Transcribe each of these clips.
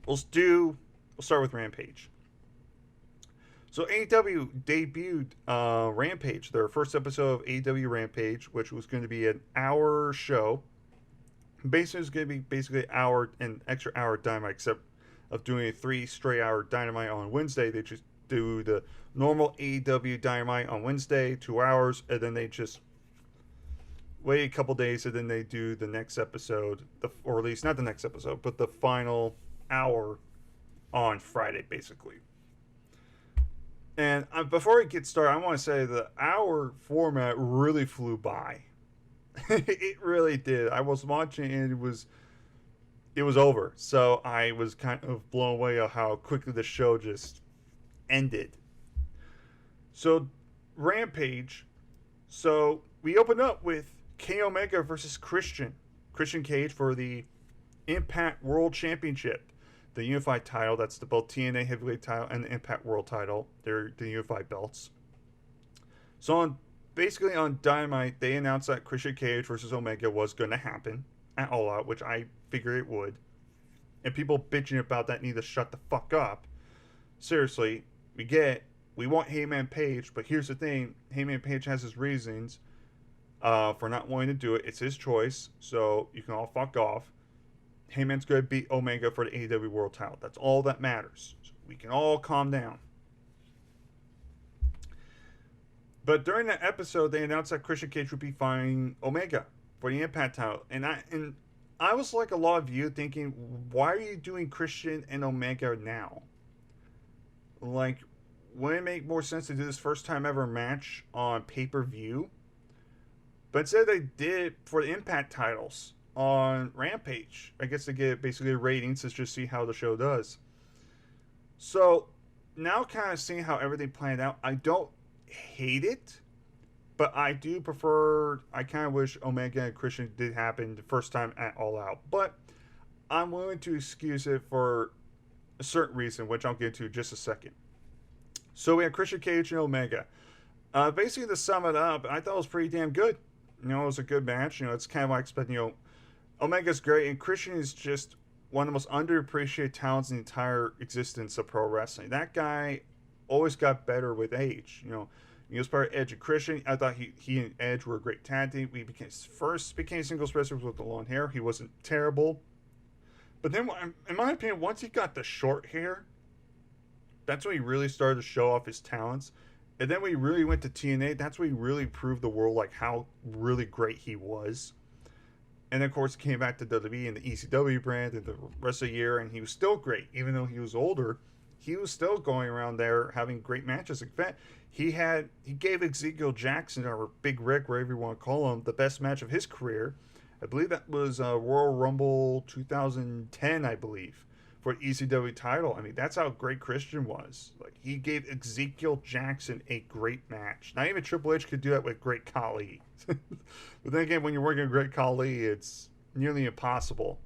we'll start with Rampage. So AEW debuted Rampage, their first episode of AEW Rampage, which was going to be an hour show. Basically, it's going to be basically an extra hour dynamite, except of doing a 3 straight hour dynamite on Wednesday. They just do the normal AEW dynamite on Wednesday, 2 hours, and then they just wait a couple days, and then they do the next episode, or at least not the next episode, but the final hour on Friday, basically. And before we get started, I want to say the hour format really flew by. It really did. I was watching and it was over. So I was kind of blown away at how quickly the show just ended. So Rampage. So we open up with Kenny Omega versus Christian Cage for the Impact World Championship. The unified title, that's the both TNA heavyweight title and the Impact World title. They're the unified belts. So basically on Dynamite, they announced that Christian Cage versus Omega was going to happen at All Out, which I figured it would. And people bitching about that need to shut the fuck up. Seriously, we want Heyman Page, but here's the thing: Heyman Page has his reasons for not wanting to do it. It's his choice, so you can all fuck off. Heyman's going to beat Omega for the AEW World title. That's all that matters. So we can all calm down. But during that episode, they announced that Christian Cage would be fighting Omega for the Impact title. And I was like a lot of you thinking, why are you doing Christian and Omega now? Like, wouldn't it make more sense to do this first time ever match on pay-per-view? But instead they did for the Impact titles on Rampage. I guess to get basically ratings to just see how the show does. So now kind of seeing how everything planned out, I don't hate it, but I do prefer, I kind of wish Omega and Christian did happen the first time at All Out, but I'm willing to excuse it for a certain reason, which I'll get into in just a second. So we have Christian Cage and Omega. Basically to sum it up, I thought it was pretty damn good. It was a good match. It's kind of like expecting, Omega's great, and Christian is just one of the most underappreciated talents in the entire existence of pro wrestling. That guy always got better with age. He was part of Edge and Christian. I thought he and Edge were a great tag team. We became singles wrestlers with the long hair. He wasn't terrible. But then, in my opinion, once he got the short hair, that's when he really started to show off his talents. And then when he really went to TNA, that's when he really proved the world like how really great he was. And then, of course, he came back to WWE and the ECW brand and the rest of the year, and he was still great. Even though he was older, he was still going around there having great matches. In fact, he gave Ezekiel Jackson, or Big Rick, wherever you want to call him, the best match of his career. I believe that was Royal Rumble 2010, I believe, for the ECW title. I mean, that's how great Christian was. Like, he gave Ezekiel Jackson a great match. Not even Triple H could do that with Great Khali. But then again, when you're working with Great Khali, it's nearly impossible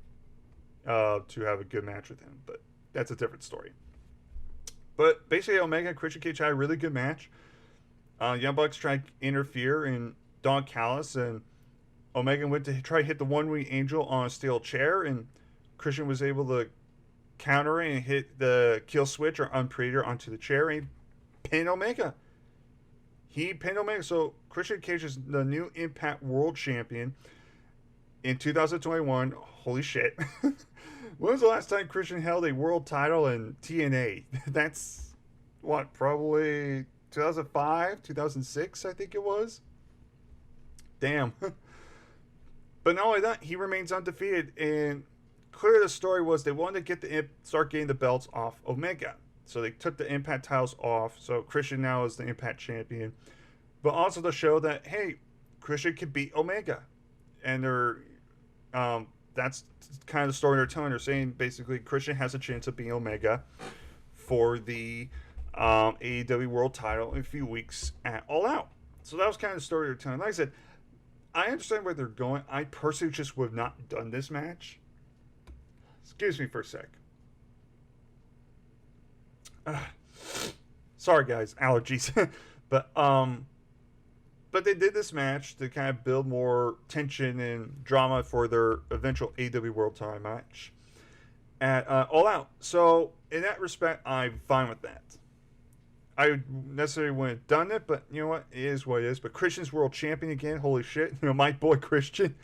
to have a good match with him. But that's a different story. But basically, Omega and Christian Cage had a really good match. Young Bucks tried to interfere in Don Callis, and Omega went to try to hit the one-wing angel on a steel chair, and Christian was able to counter it and hit the kill switch or unpredator onto the chair and pin Omega. He pinned Omega. So Christian Cage is the new Impact World Champion in 2021. Holy shit. When was the last time Christian held a world title in TNA? That's, probably 2005, 2006, I think it was? Damn. But not only that, he remains undefeated, and clearly the story was they wanted to start getting the belts off Omega. So they took the Impact titles off, so Christian now is the Impact champion. But also to show that, hey, Christian can beat Omega. And that's kind of the story they're telling. They're saying basically Christian has a chance of beating Omega for the AEW World title in a few weeks at All Out. So that was kind of the story they're telling. Like I said, I understand where they're going. I personally just would have not done this match. Excuse me for a sec. Sorry guys, allergies. But they did this match to kind of build more tension and drama for their eventual AEW World title match. at All Out. So in that respect, I'm fine with that. I necessarily wouldn't have done it, but you know what? It is what it is. But Christian's world champion again. Holy shit. You know, my boy Christian.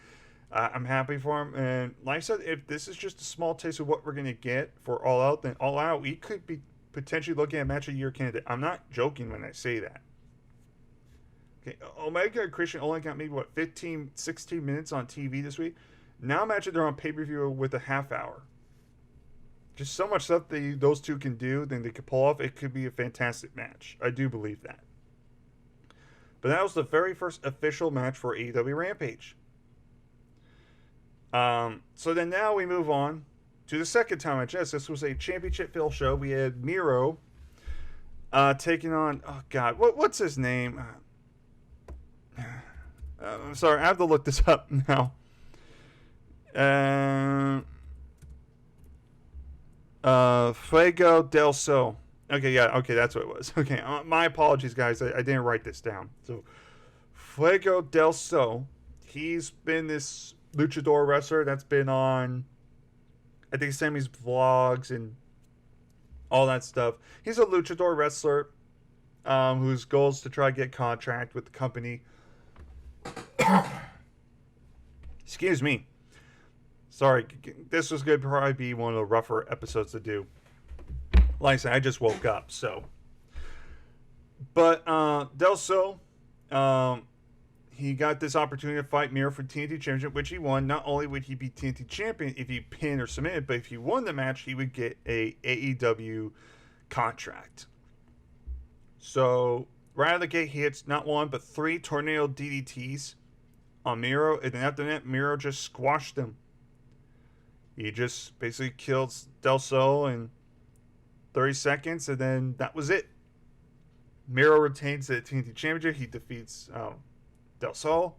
I'm happy for him. And like I said, if this is just a small taste of what we're going to get for All Out, then All Out, we could be potentially looking at match of the year candidate. I'm not joking when I say that. Okay, Omega and Christian only got maybe, 15, 16 minutes on TV this week. Now imagine they're on pay-per-view with a half hour. Just so much stuff those two can do, then they could pull off. It could be a fantastic match. I do believe that. But that was the very first official match for AEW Rampage. So then now we move on to the second time match. Yes, this was a championship fill show. We had Miro taking on, oh god, what's his name? I'm sorry, I have to look this up now. Fuego del Sol. Okay, yeah, okay, that's what it was. Okay, my apologies, guys. I didn't write this down. So, Fuego del Sol. He's been this luchador wrestler that's been on, I think, Sammy's vlogs and all that stuff. He's a luchador wrestler whose goal is to try to get a contract with the company. Excuse me. Sorry, this was going to probably be one of the rougher episodes to do. Like I said, I just woke up, so. But Del Sol, he got this opportunity to fight Miro for TNT Championship, which he won. Not only would he be TNT Champion if he pinned or submitted, but if he won the match, he would get a AEW contract. So, right out of the gate, he hits not one, but 3 tornado DDTs on Miro, and then after that, Miro just squashed him. He just basically killed Del Sol in 30 seconds, and then that was it. Miro retains the TNT Championship. He defeats Del Sol.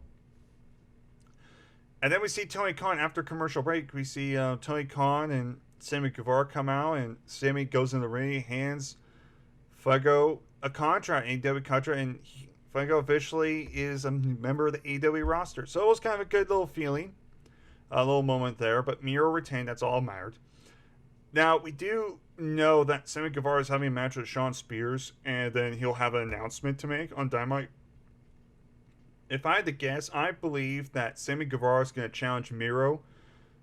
And then we see Tony Khan after commercial break. We see Tony Khan and Sammy Guevara come out, and Sammy goes in the ring, hands Fuego a contract, AEW contract, and Fuego officially is a member of the AEW roster. So it was kind of a good little feeling. A little moment there, but Miro retained. That's all that mattered. Now, we do know that Sammy Guevara is having a match with Shawn Spears, and then he'll have an announcement to make on Dynamite. If I had to guess, I believe that Sammy Guevara is going to challenge Miro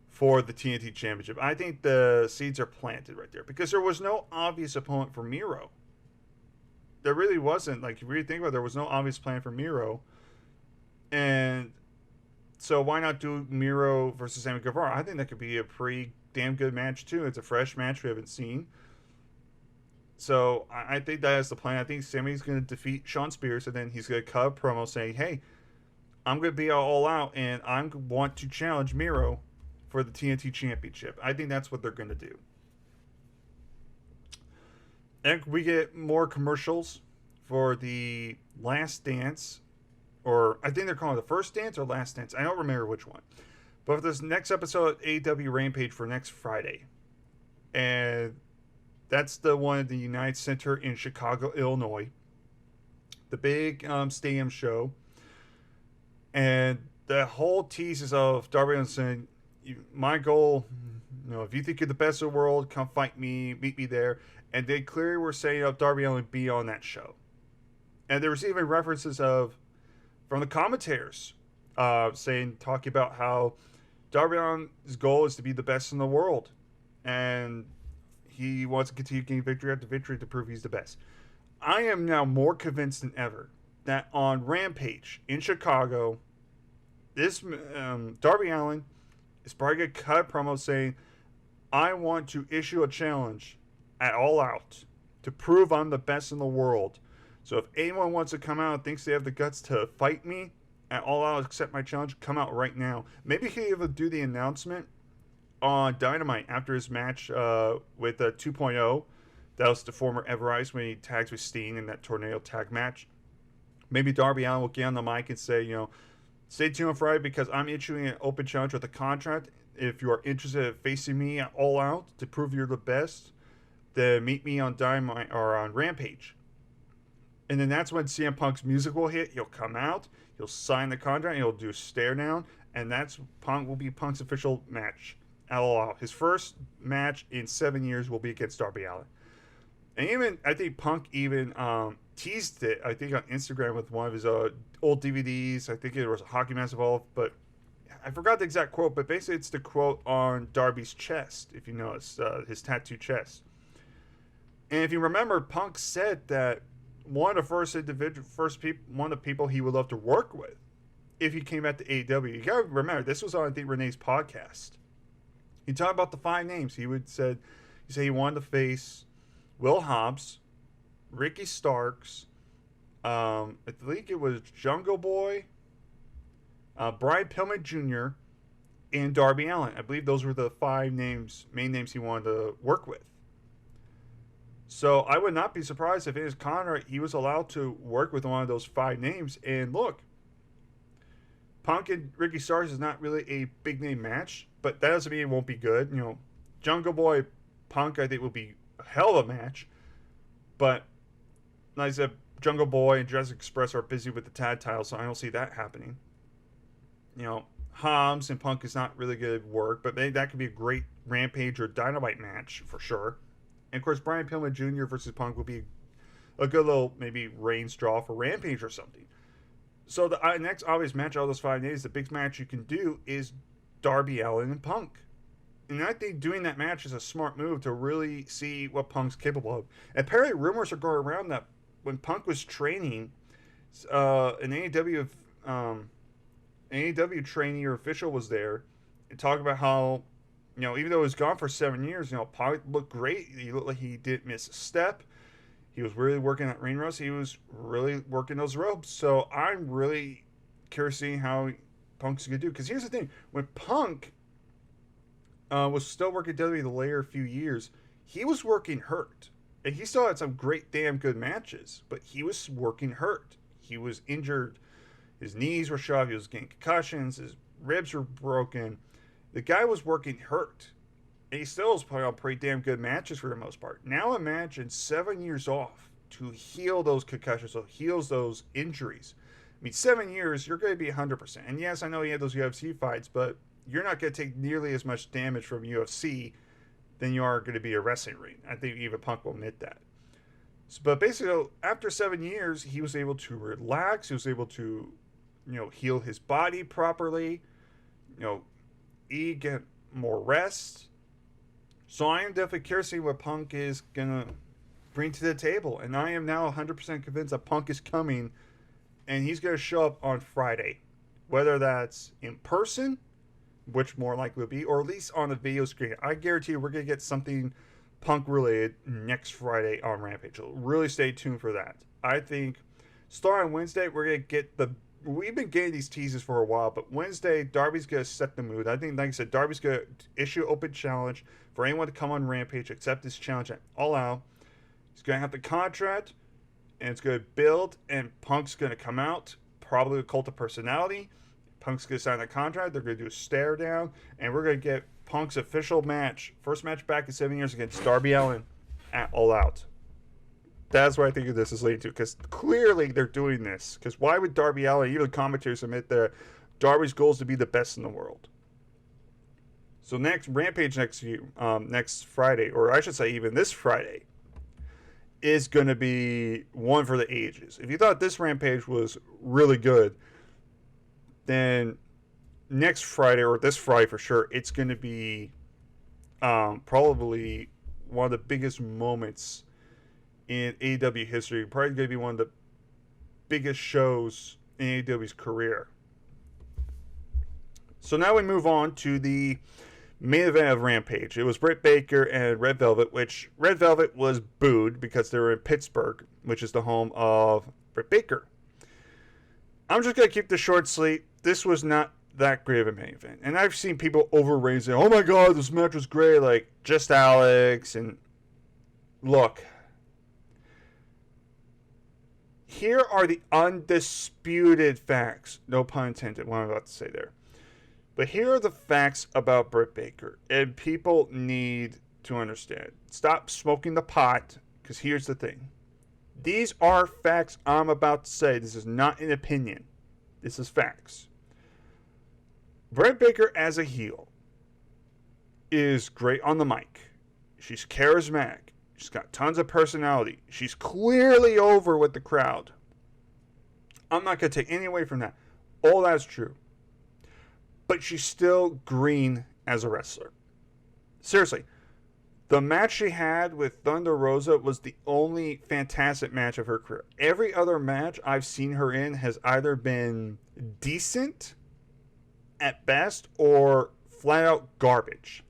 for the TNT Championship. I think the seeds are planted right there, because there was no obvious opponent for Miro. There really wasn't. Like, if you really think about it, there was no obvious plan for Miro. And so why not do Miro versus Sammy Guevara? I think that could be a pretty damn good match too. It's a fresh match we haven't seen. So I think that is the plan. I think Sammy's going to defeat Shawn Spears, and then he's going to cut a promo saying, hey, I'm going to be all out, and I want to challenge Miro for the TNT Championship. I think that's what they're going to do. And we get more commercials for the Last Dance, or I think they're calling it the First Dance or Last Dance. I don't remember which one. But for this next episode of AEW Rampage for next Friday. And that's the one at the United Center in Chicago, Illinois. The big stadium show. And the whole tease is of Darby Allin saying, my goal, if you think you're the best in the world, come fight me, meet me there. And they clearly were saying Darby Allin be on that show. And there was even references from the commentators talking about how Darby Allin's goal is to be the best in the world. And he wants to continue getting victory after victory to prove he's the best. I am now more convinced than ever that on Rampage in Chicago, this Darby Allin is probably going to cut a promo saying, I want to issue a challenge at All Out to prove I'm the best in the world. So if anyone wants to come out and thinks they have the guts to fight me at All Out, accept my challenge, come out right now. Maybe he'll even do the announcement on Dynamite after his match with 2.0. That was the former Everrise when he tags with Steen in that tornado tag match. Maybe Darby Allin will get on the mic and say, stay tuned on Friday because I'm issuing an open challenge with a contract. If you are interested in facing me at All Out to prove you're the best, then meet me on Dynamite or on Rampage. And then that's when CM Punk's music will hit. He'll come out, he'll sign the contract, he'll do a stare down, and Punk will be Punk's official match at All Out. His first match in 7 years will be against Darby Allin. And even, I think Punk even teased it, I think on Instagram with one of his old DVDs. I think it was a Hockey Mask Evolved, but I forgot the exact quote, but basically it's the quote on Darby's chest, if you notice, his tattooed chest. And if you remember, Punk said that one of the people he would love to work with if he came back to AEW. You gotta remember, this was on, I think, Renee's podcast. He talked about the 5 names. He said he wanted to face Will Hobbs, Ricky Starks, I think it was Jungle Boy, Brian Pillman Jr., and Darby Allin. I believe those were the 5 main names he wanted to work with. So I would not be surprised if in his contract he was allowed to work with one of those 5 names. And look, Punk and Ricky Starks is not really a big name match, but that doesn't mean it won't be good. You know, Jungle Boy Punk, I think, will be a hell of a match. But like I said, Jungle Boy and Jurassic Express are busy with the tag title, so I don't see that happening. You know, Hobbs and Punk is not really good work, but maybe that could be a great Rampage or Dynamite match for sure. And of course, Brian Pillman Jr. versus Punk will be a good little maybe reigns draw for Rampage or something. So the next obvious match out of those 5 days, the big match you can do is Darby Allin and Punk. And I think doing that match is a smart move to really see what Punk's capable of. And apparently rumors are going around that when Punk was training, an AEW trainee or official was there and talked about how, you know, even though he was gone for 7 years, you know, Punk looked great. He looked like he didn't miss a step. He was really working at ring ropes. He was really working those ropes. So I'm really curious to see how Punk's going to do. Because here's the thing. When Punk was still working WWE the later few years, he was working hurt. And he still had some great damn good matches. But he was working hurt. He was injured. His knees were shot. He was getting concussions. His ribs were broken. The guy was working hurt. And he still was putting on pretty damn good matches for the most part. Now imagine 7 years off to heal those concussions, so heals those injuries. I mean, 7 years, you're going to be 100%. And yes, I know he had those UFC fights, but you're not going to take nearly as much damage from UFC than you are going to be a wrestling ring. I think even Punk will admit that. So, but basically, after 7 years, he was able to relax. He was able to, you know, heal his body properly. You know, eat, get more rest. So I am definitely curious to see what Punk is going to bring to the table. And I am now 100% convinced that Punk is coming and he's going to show up on Friday. Whether that's in person, which more likely will be, or at least on the video screen. I guarantee you we're going to get something Punk related next Friday on Rampage. So really stay tuned for that. I think starting on Wednesday, we're going to get we've been getting these teases for a while, but Wednesday, Darby's going to set the mood. I think, like I said, Darby's going to issue an open challenge for anyone to come on Rampage, accept this challenge at All Out. He's going to have the contract, and it's going to build, and Punk's going to come out, probably a Cult of Personality. Punk's going to sign the contract. They're going to do a stare down, and we're going to get Punk's official match, first match back in 7 years against Darby Allin at All Out. That's what I think this is leading to, because clearly they're doing this. Because why would Darby Allin, even commentators, admit that Darby's goal is to be the best in the world? So next Rampage next Friday, or I should say even this Friday, is going to be one for the ages. If you thought this Rampage was really good, then next Friday, or this Friday for sure, it's going to be probably one of the biggest moments in AEW history. Probably going to be one of the biggest shows in AEW's career. So now we move on to the main event of Rampage. It was Britt Baker and Red Velvet, which Red Velvet was booed because they were in Pittsburgh, which is the home of Britt Baker. I'm just going to keep this short, sweet. This was not that great of a main event. And I've seen people overrate saying, oh my god, this match was great, like Just Alex. And look, here are the undisputed facts. No pun intended, what I'm about to say there. But here are the facts about Britt Baker. And people need to understand. Stop smoking the pot, because here's the thing. These are facts I'm about to say. This is not an opinion. This is facts. Britt Baker as a heel is great on the mic. She's charismatic. She's got tons of personality. She's clearly over with the crowd. I'm not going to take any away from that. All that's true. But she's still green as a wrestler. Seriously. The match she had with Thunder Rosa was the only fantastic match of her career. Every other match I've seen her in has either been decent at best or flat out garbage.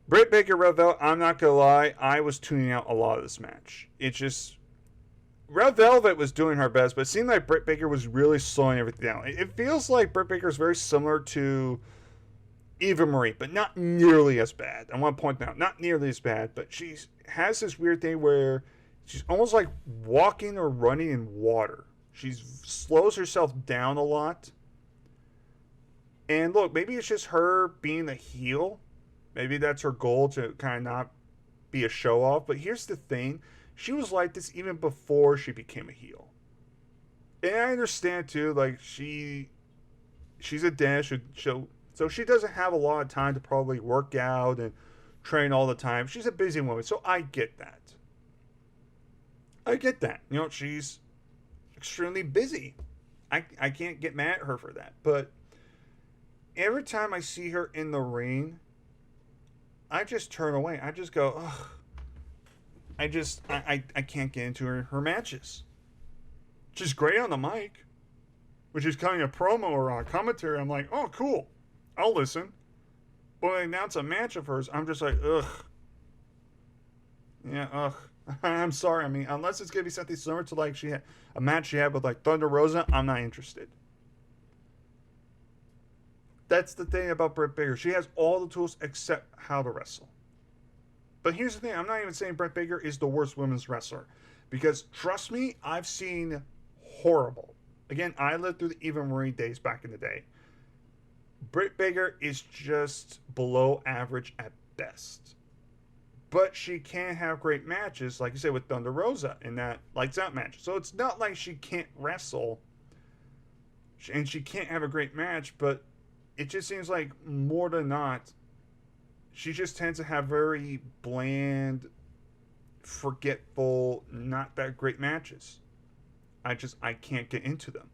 Britt Baker, Red Velvet, I'm not going to lie, I was tuning out a lot of this match. It just... Red Velvet was doing her best, but it seemed like Britt Baker was really slowing everything down. It feels like Britt Baker is very similar to Eva Marie, but not nearly as bad. I want to point that out, not nearly as bad, but she has this weird thing where she's almost like walking or running in water. She slows herself down a lot. And look, maybe it's just her being a heel. Maybe that's her goal, to kind of not be a show-off. But here's the thing. She was like this even before she became a heel. And I understand, too, like, she's a dance show. So she doesn't have a lot of time to probably work out and train all the time. She's a busy woman, so I get that. I get that. You know, she's extremely busy. I can't get mad at her for that. But every time I see her in the ring, I just turn away. I just go, ugh. I can't get into her matches. She's great on the mic. When she's cutting a promo or on commentary, I'm like, oh, cool. I'll listen. But when they announce a match of hers, I'm just like, ugh. Yeah, ugh. I'm sorry. I mean, unless it's going to be something similar to like a match she had with like Thunder Rosa, I'm not interested. That's the thing about Britt Baker. She has all the tools except how to wrestle. But here's the thing. I'm not even saying Britt Baker is the worst women's wrestler. Because, trust me, I've seen horrible. Again, I lived through the Eva Marie days back in the day. Britt Baker is just below average at best. But she can have great matches, like you said, with Thunder Rosa in that Lights Out match. So it's not like she can't wrestle. And she can't have a great match, but it just seems like more than not, she just tends to have very bland, forgetful, not that great matches. I can't get into them.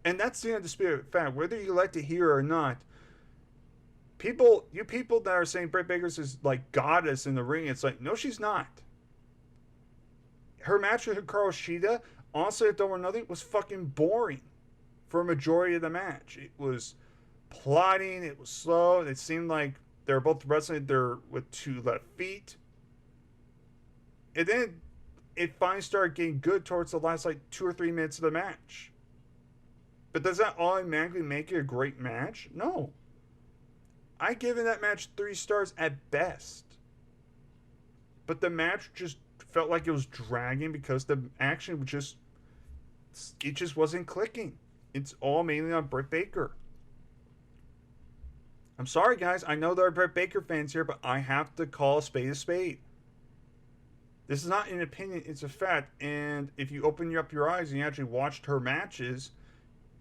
And that's the undisputed fact. Whether you like to hear or not, you people that are saying Britt Baker's is like goddess in the ring, it's like, no, she's not. Her match with Hikaru Shida, honestly, if there were nothing, was fucking boring for a majority of the match. It was plotting, it was slow, it seemed like they were both wrestling there with two left feet. And then it finally started getting good towards the last like 2 or 3 minutes of the match. But does that automatically make it a great match? No. I give that match 3 stars at best. But the match just felt like it was dragging because the action just wasn't clicking. It's all mainly on Britt Baker. I'm sorry, guys. I know there are Britt Baker fans here, but I have to call a spade a spade. This is not an opinion, it's a fact. And if you open up your eyes and you actually watched her matches,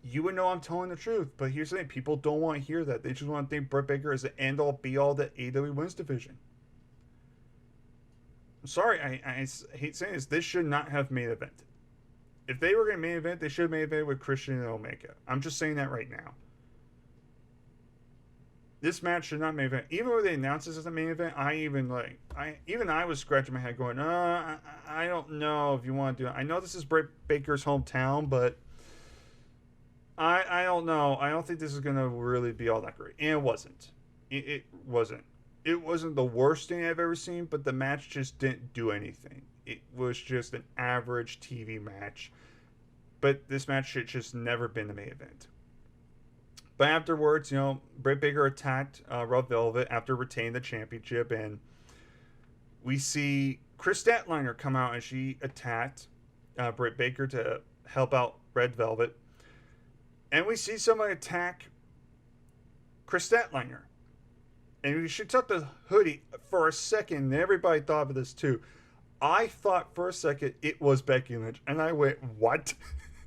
you would know I'm telling the truth. But here's the thing, people don't want to hear that. They just want to think Britt Baker is the end-all, be-all that AEW Women's Division. I'm sorry, I hate saying this. This should not have main evented. If they were going to main event, they should have main event with Christian and Omega. I'm just saying that right now. This match should not main event. Even when they announced this as a main event, I was scratching my head going, I don't know if you want to do it. I know this is Britt Baker's hometown, but I don't know. I don't think this is going to really be all that great. And it wasn't. It wasn't. It wasn't the worst thing I've ever seen, but the match just didn't do anything. It was just an average TV match. But this match should just never been the main event. But afterwards, Britt Baker attacked Red Velvet after retaining the championship. And we see Chris Statlander come out and she attacked Britt Baker to help out Red Velvet. And we see somebody attack Chris Statlander. And she took the hoodie for a second. And everybody thought of this too. I thought for a second it was Becky Lynch. And I went, what?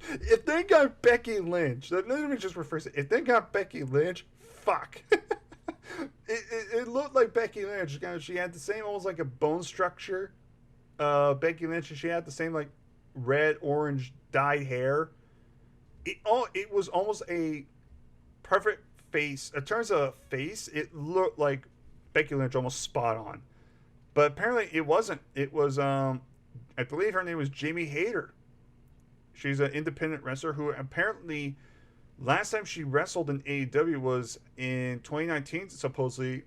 If they got Becky Lynch, let me just refer to it. If they got Becky Lynch, fuck. it looked like Becky Lynch. She had the same, almost like a bone structure. Becky Lynch, and she had the same like red orange dyed hair. It was almost a perfect face. In terms of face, it looked like Becky Lynch, almost spot on. But apparently it wasn't. It was I believe her name was Jamie Hayter. She's an independent wrestler who apparently last time she wrestled in AEW was in 2019, supposedly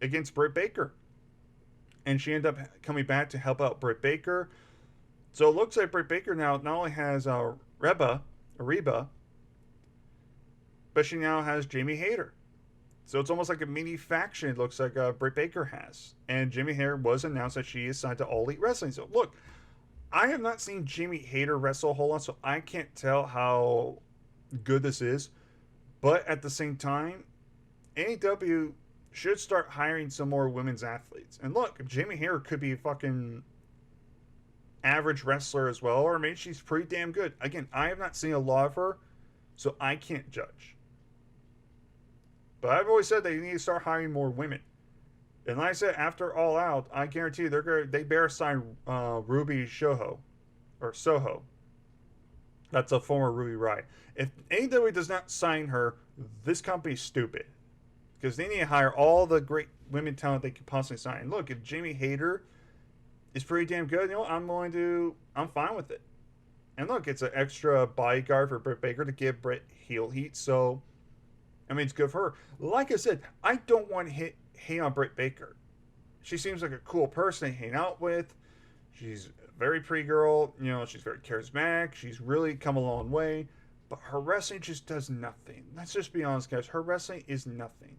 against Britt Baker. And she ended up coming back to help out Britt Baker. So it looks like Britt Baker now not only has Reba, but she now has Jamie Hayter. So it's almost like a mini faction, it looks like Britt Baker has. And Jamie Hayter was announced that she is signed to All Elite Wrestling. So look, I have not seen Jamie Hayter wrestle a whole lot, so I can't tell how good this is. But at the same time, AEW should start hiring some more women's athletes. And look, Jamie Hayter could be a fucking average wrestler as well, or maybe she's pretty damn good. Again, I have not seen a lot of her, so I can't judge. But I've always said they need to start hiring more women. And like I said, after All Out, I guarantee you they better sign Ruby Soho. That's a former Ruby Riott. If AEW does not sign her, this company's stupid. Because they need to hire all the great women talent they could possibly sign. And look, if Jamie Hayter is pretty damn good, I'm fine with it. And look, it's an extra bodyguard for Britt Baker to give Britt heel heat. So, I mean, it's good for her. Like I said, I don't want to hate on Britt Baker. She seems like a cool person to hang out with. She's a very pretty girl. She's very charismatic. She's really come a long way. But her wrestling just does nothing. Let's just be honest, guys. Her wrestling is nothing.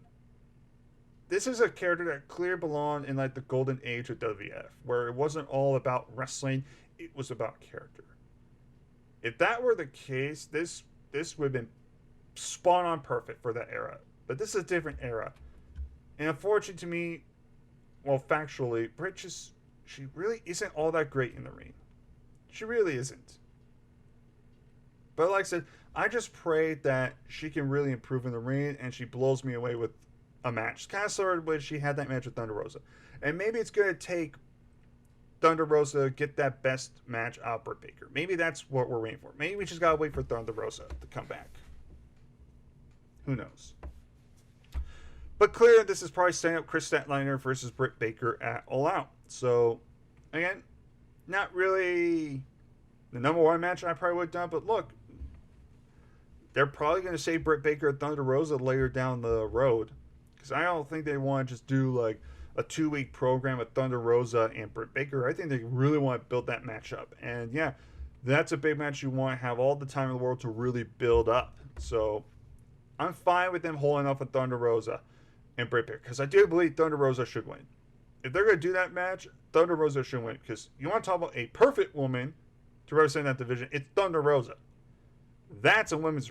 This is a character that clearly belonged in like the golden age of WWF, where it wasn't all about wrestling, it was about character. If that were the case, this would have been spot on perfect for that era. But this is a different era. And unfortunately to me, well, factually, Britt she really isn't all that great in the ring. She really isn't. But like I said, I just pray that she can really improve in the ring and she blows me away with a match. Kind of sort of when she had that match with Thunder Rosa. And maybe it's going to take Thunder Rosa to get that best match out of Britt Baker. Maybe that's what we're waiting for. Maybe we just got to wait for Thunder Rosa to come back. Who knows? But clearly this is probably setting up Chris Statlander versus Britt Baker at All Out. So, again, not really the number one match I probably would have done. But look, they're probably going to say Britt Baker and Thunder Rosa later down the road. Because I don't think they want to just do like a 2-week program with Thunder Rosa and Britt Baker. I think they really want to build that match up. And yeah, that's a big match you want to have all the time in the world to really build up. So I'm fine with them holding off with Thunder Rosa and Britt Baker. Because I do believe Thunder Rosa should win. If they're going to do that match, Thunder Rosa should win. Because you want to talk about a perfect woman to represent that division, it's Thunder Rosa. That's a women's